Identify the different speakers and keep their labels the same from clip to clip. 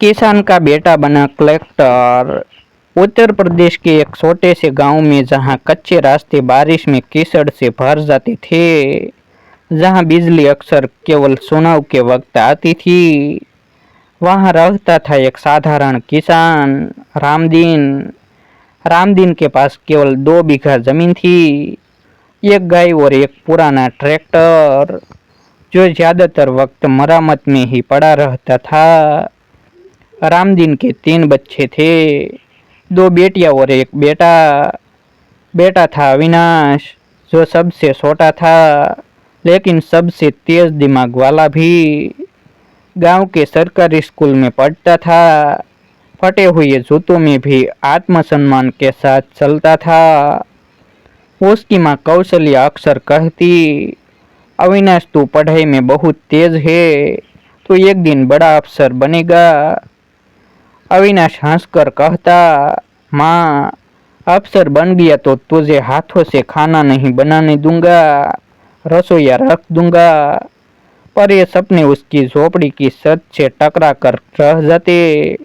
Speaker 1: किसान का बेटा बना कलेक्टर। उत्तर प्रदेश के एक छोटे से गांव में जहां कच्चे रास्ते बारिश में कीचड़ से भर जाते थे, जहां बिजली अक्सर केवल चुनाव के वक्त आती थी, वहां रहता था एक साधारण किसान, रामदीन। रामदीन के पास केवल 2 बीघा जमीन थी, एक गाय और एक पुराना ट्रैक्टर जो ज्यादातर वक्त मरम्मत में ही पड़ा रहता था। रामदीन के 3 बच्चे थे, 2 बेटियां और एक बेटा। बेटा था अविनाश, जो सबसे छोटा था लेकिन सबसे तेज दिमाग वाला भी। गांव के सरकारी स्कूल में पढ़ता था, फटे हुए जूतों में भी आत्मसम्मान के साथ चलता था। उसकी माँ कौशल्या अक्सर कहती, अविनाश तू पढ़ाई में बहुत तेज है, तो एक दिन बड़ा अफसर बनेगा। अविनाश हंसकर कहता, माँ अफसर बन गया तो तुझे हाथों से खाना नहीं बनाने दूंगा, रसोईया रख दूंगा। पर ये सपने उसकी झोपड़ी की छत से टकरा कर रह जाते,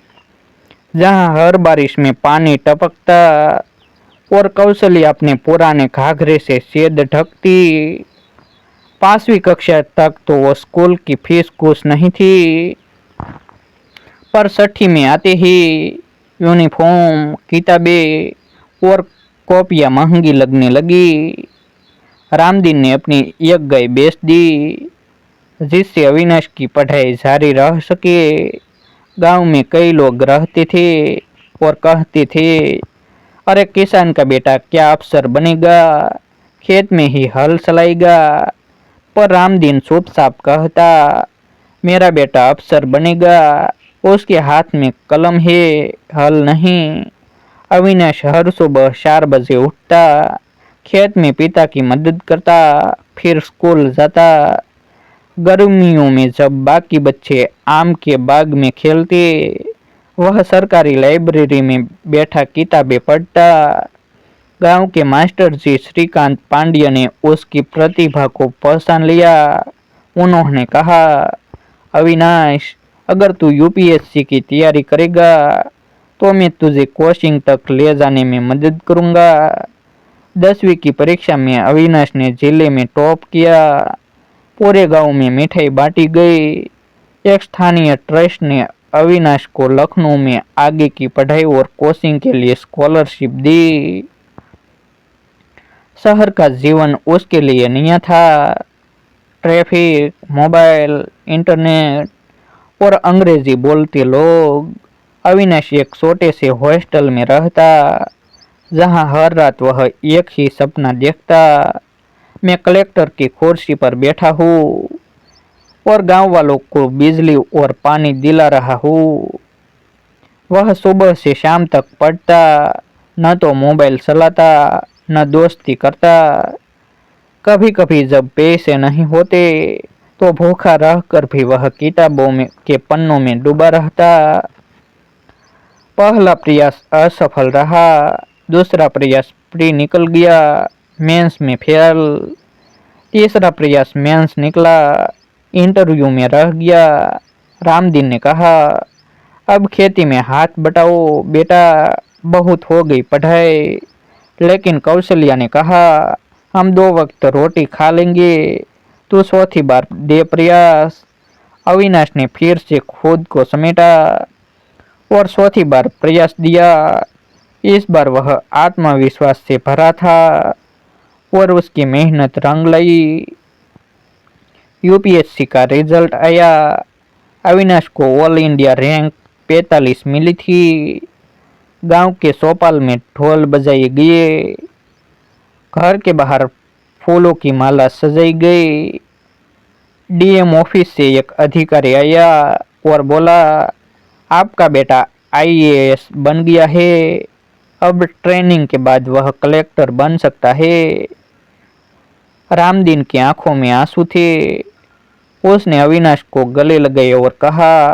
Speaker 1: जहां हर बारिश में पानी टपकता और कौशल्या अपने पुराने घाघरे से छेद ढकती। 5वीं कक्षा तक तो वो स्कूल की फीस कुछ नहीं थी, पर 6ठी में आते ही यूनिफॉर्म, किताबें और कॉपियां महंगी लगने लगी। रामदीन ने अपनी एक गाय बेच दी, जिससे अविनाश की पढ़ाई जारी रह सके। गांव में कई लोग रहते थे और कहते थे, अरे किसान का बेटा क्या अफसर बनेगा, खेत में ही हल चलाएगा। पर रामदीन चुपचाप कहता, मेरा बेटा अफसर बनेगा, उसके हाथ में कलम है, हल नहीं। अविनाश हर सुबह 4 बजे उठता, खेत में पिता की मदद करता, फिर स्कूल जाता। गर्मियों में जब बाकी बच्चे आम के बाग में खेलते, वह सरकारी लाइब्रेरी में बैठा किताबें पढ़ता। गांव के मास्टर जी श्रीकांत पांड्य ने उसकी प्रतिभा को पहचान लिया। उन्होंने कहा, अविनाश अगर तू यूपीएससी की तैयारी करेगा तो मैं तुझे कोचिंग तक ले जाने में मदद करूंगा। 10वीं की परीक्षा में अविनाश ने जिले में टॉप किया, पूरे गांव में मिठाई बांटी गई। एक स्थानीय ट्रस्ट ने अविनाश को लखनऊ में आगे की पढ़ाई और कोचिंग के लिए स्कॉलरशिप दी। शहर का जीवन उसके लिए नया था, ट्रैफिक, मोबाइल, इंटरनेट और अंग्रेजी बोलते लोग। अविनाश एक छोटे से हॉस्टल में रहता, जहां हर रात वह एक ही सपना देखता, मैं कलेक्टर की कुर्सी पर बैठा हूँ और गांव वालों को बिजली और पानी दिला रहा हूँ। वह सुबह से शाम तक पढ़ता, न तो मोबाइल चलाता, न दोस्ती करता। कभी कभी जब पैसे नहीं होते तो भूखा रहकर भी वह किताबों में के पन्नों में डूबा रहता। पहला प्रयास असफल रहा, दूसरा प्रयास प्री निकल गया, मेंस में फेल। तीसरा प्रयास मेंस निकला, इंटरव्यू में रह गया। रामदीन ने कहा, अब खेती में हाथ बटाओ बेटा, बहुत हो गई पढ़ाई। लेकिन कौशल्या ने कहा, हम 2 वक्त रोटी खा लेंगे, तू चौथी बार दे प्रयास। अविनाश ने फिर से खुद को समेटा और चौथी बार प्रयास दिया। इस बार वह आत्मविश्वास से भरा था और उसकी मेहनत रंग लाई। यूपीएससी का रिजल्ट आया, अविनाश को ऑल इंडिया रैंक 45 मिली थी। गांव के चौपाल में ढोल बजाए गए, घर के बाहर फूलों की माला सजाई गई। डीएम ऑफिस से एक अधिकारी आया और बोला, आपका बेटा आईएएस बन गया है, अब ट्रेनिंग के बाद वह कलेक्टर बन सकता है। रामदीन की आंखों में आंसू थे। उसने अविनाश को गले लगाए और कहा,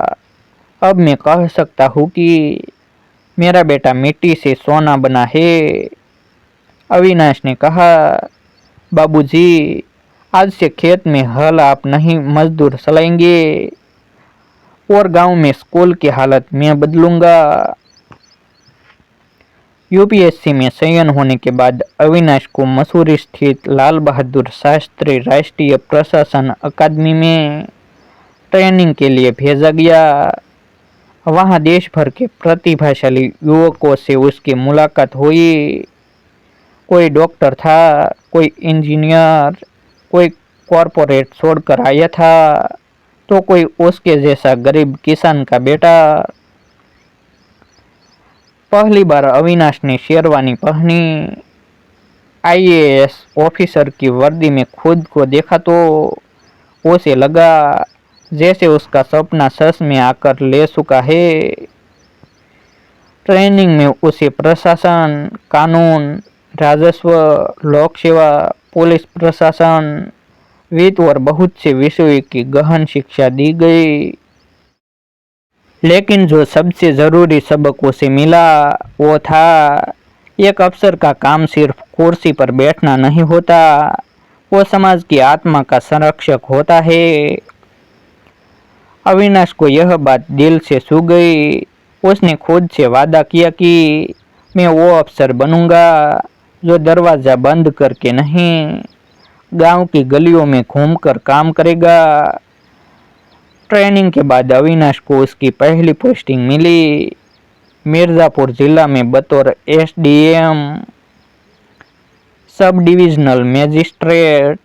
Speaker 1: अब मैं कह सकता हूँ कि मेरा बेटा मिट्टी से सोना बना है। अविनाश ने कहा, बाबूजी, आज से खेत में हल आप नहीं मजदूर चलाएंगे। और गांव में स्कूल की हालत मैं बदलूंगा। यूपीएससी में चयन होने के बाद अविनाश को मसूरी स्थित लाल बहादुर शास्त्री राष्ट्रीय प्रशासन अकादमी में ट्रेनिंग के लिए भेजा गया। वहां देश भर के प्रतिभाशाली युवकों से उसकी मुलाकात हुई। कोई डॉक्टर था, कोई इंजीनियर, कोई कॉरपोरेट छोड़कर आया था, तो कोई उसके जैसा गरीब किसान का बेटा। पहली बार अविनाश ने शेरवानी पहनी, आईएएस ऑफिसर की वर्दी में खुद को देखा तो उसे लगा जैसे उसका सपना सच में आकर ले चुका है। ट्रेनिंग में उसे प्रशासन, कानून, राजस्व, लोक सेवा, पुलिस प्रशासन, वित्त और बहुत से विषयों की गहन शिक्षा दी गई। लेकिन जो सबसे जरूरी सबक उसे मिला वो था, एक अफसर का काम सिर्फ कुर्सी पर बैठना नहीं होता, वो समाज की आत्मा का संरक्षक होता है। अविनाश को यह बात दिल से छू गई। उसने खुद से वादा किया कि मैं वो अफसर बनूंगा जो दरवाजा बंद करके नहीं, गांव की गलियों में घूमकर काम करेगा। ट्रेनिंग के बाद अविनाश को उसकी पहली पोस्टिंग मिली, मिर्जापुर जिला में बतौर SDM, sub divisional magistrate.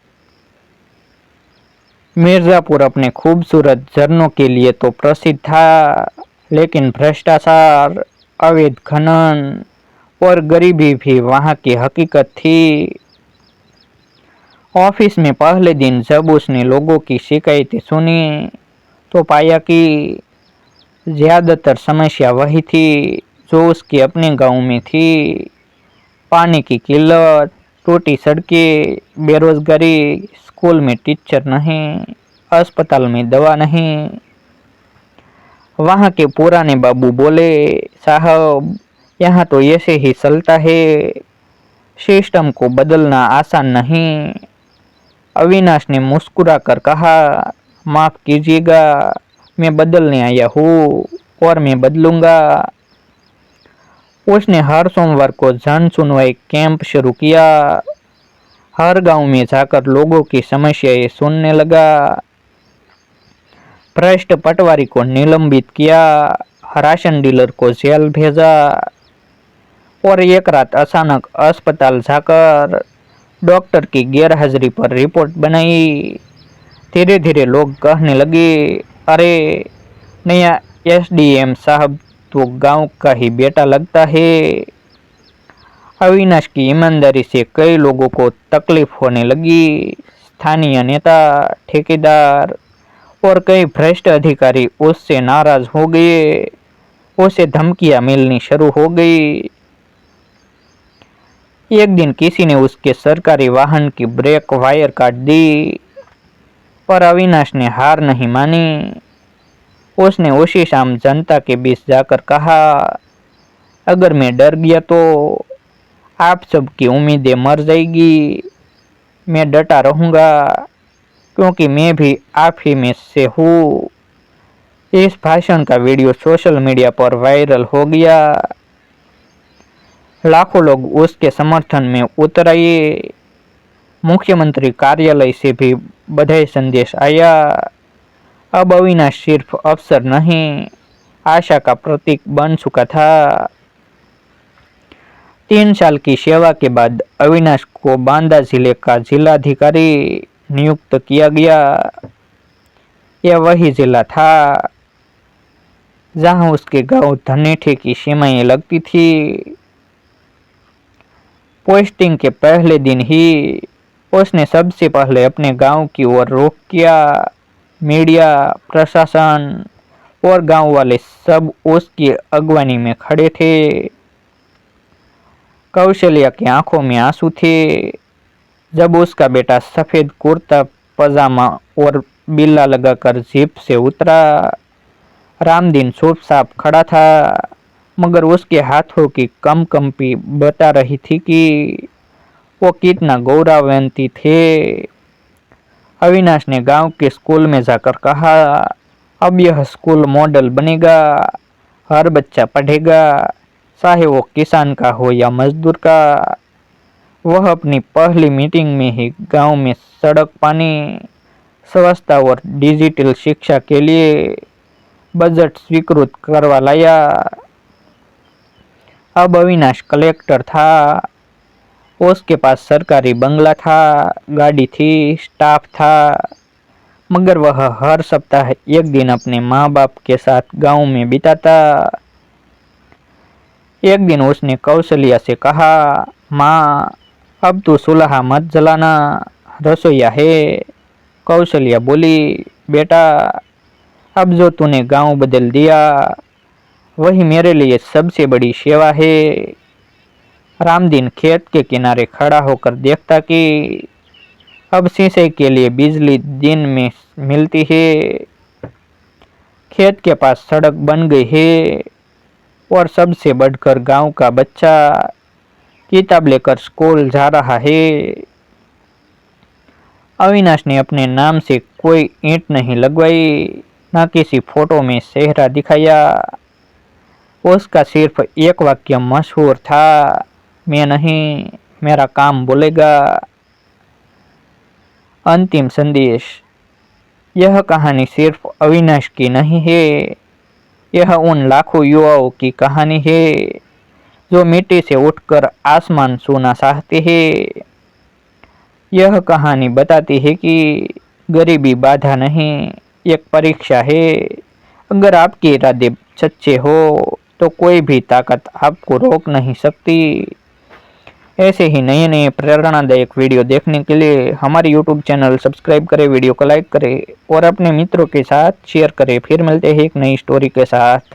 Speaker 1: Mirzapur अपने खूबसूरत झरनों के लिए तो प्रसिद्ध था, लेकिन भ्रष्टाचार, अवैध खनन और गरीबी भी वहां की हकीकत थी। ऑफिस में पहले दिन जब उसने लोगों की शिकायतें सुनी तो पाया कि ज्यादातर समस्या वही थी जो उसके अपने गांव में थी। पानी की किल्लत, टूटी सड़कें, बेरोजगारी, स्कूल में टीचर नहीं, अस्पताल में दवा नहीं। वहां के पुराने बाबू बोले, साहब यहाँ तो ऐसे ही चलता है, सिस्टम को बदलना आसान नहीं। अविनाश ने मुस्कुरा कर कहा, माफ कीजिएगा, मैं बदलने आया हूँ और मैं बदलूंगा। उसने हर सोमवार को जन सुनवाई कैंप शुरू किया, हर गांव में जाकर लोगों की समस्याएं सुनने लगा। भ्रष्ट पटवारी को निलंबित किया, राशन डीलर को जेल भेजा और एक रात अचानक अस्पताल जाकर डॉक्टर की गैरहाजिरी पर रिपोर्ट बनाई। धीरे धीरे लोग कहने लगे, अरे नया एसडीएम साहब तो गांव का ही बेटा लगता है। अविनाश की ईमानदारी से कई लोगों को तकलीफ होने लगी। स्थानीय नेता, ठेकेदार और कई भ्रष्ट अधिकारी उससे नाराज हो गए। उसे धमकियां मिलनी शुरू हो गई। एक दिन किसी ने उसके सरकारी वाहन की ब्रेक वायर काट दी, पर अविनाश ने हार नहीं मानी। उसने उसी शाम जनता के बीच जाकर कहा, अगर मैं डर गया तो आप सबकी उम्मीदें मर जाएगी। मैं डटा रहूंगा क्योंकि मैं भी आप ही में से हूँ। इस भाषण का वीडियो सोशल मीडिया पर वायरल हो गया। लाखों लोग उसके समर्थन में उतर आए। मुख्यमंत्री कार्यालय से भी बधाई संदेश आया। अब अविनाश सिर्फ अफसर नहीं, आशा का प्रतीक बन चुका था। 3 साल की सेवा के बाद अविनाश को बांदा जिले का जिलाधिकारी नियुक्त किया गया। यह वही जिला था जहां उसके गांव धनेठे की सीमाएं लगती थी। पोस्टिंग के पहले दिन ही उसने सबसे पहले अपने गांव की ओर रुख किया। मीडिया, प्रशासन और गांव वाले सब उसकी अगवानी में खड़े थे। कौशल्या की आंखों में आंसू थे जब उसका बेटा सफेद कुर्ता पजामा और बिल्ला लगाकर जीप से उतरा। रामदीन चुपचाप खड़ा था, मगर उसके हाथों की कंपी बता रही थी कि वो कितना गौरवान्वित थे। अविनाश ने गांव के स्कूल में जाकर कहा, अब यह स्कूल मॉडल बनेगा, हर बच्चा पढ़ेगा, चाहे वो किसान का हो या मजदूर का। वह अपनी पहली मीटिंग में ही गांव में सड़क, पानी, स्वच्छता और डिजिटल शिक्षा के लिए बजट स्वीकृत करवा लाया। अब अविनाश कलेक्टर था, उसके पास सरकारी बंगला था, गाड़ी थी, स्टाफ था, मगर वह हर सप्ताह एक दिन अपने माँ बाप के साथ गांव में बिताता। एक दिन उसने कौशल्या से कहा, माँ अब तू चूल्हा मत जलाना, रसोईया है। कौशल्या बोली, बेटा अब जो तूने गांव बदल दिया वही मेरे लिए सबसे बड़ी सेवा है। रामदीन खेत के किनारे खड़ा होकर देखता कि अब सिंचाई के लिए बिजली दिन में मिलती है, खेत के पास सड़क बन गई है और सबसे बढ़कर गांव का बच्चा किताब लेकर स्कूल जा रहा है। अविनाश ने अपने नाम से कोई ईंट नहीं लगवाई, न किसी फोटो में चेहरा दिखाया। उसका सिर्फ एक वाक्य मशहूर था, मैं नहीं, मेरा काम बोलेगा। अंतिम संदेश, यह कहानी सिर्फ अविनाश की नहीं है, यह उन लाखों युवाओं की कहानी है जो मिट्टी से उठकर आसमान छूना चाहते हैं। यह कहानी बताती है कि गरीबी बाधा नहीं, एक परीक्षा है। अगर आपके इरादे सच्चे हो तो कोई भी ताकत आपको रोक नहीं सकती। ऐसे ही नए नए प्रेरणादायक वीडियो देखने के लिए हमारे यूट्यूब चैनल सब्सक्राइब करें, वीडियो को लाइक करें और अपने मित्रों के साथ शेयर करें। फिर मिलते हैं एक नई स्टोरी के साथ।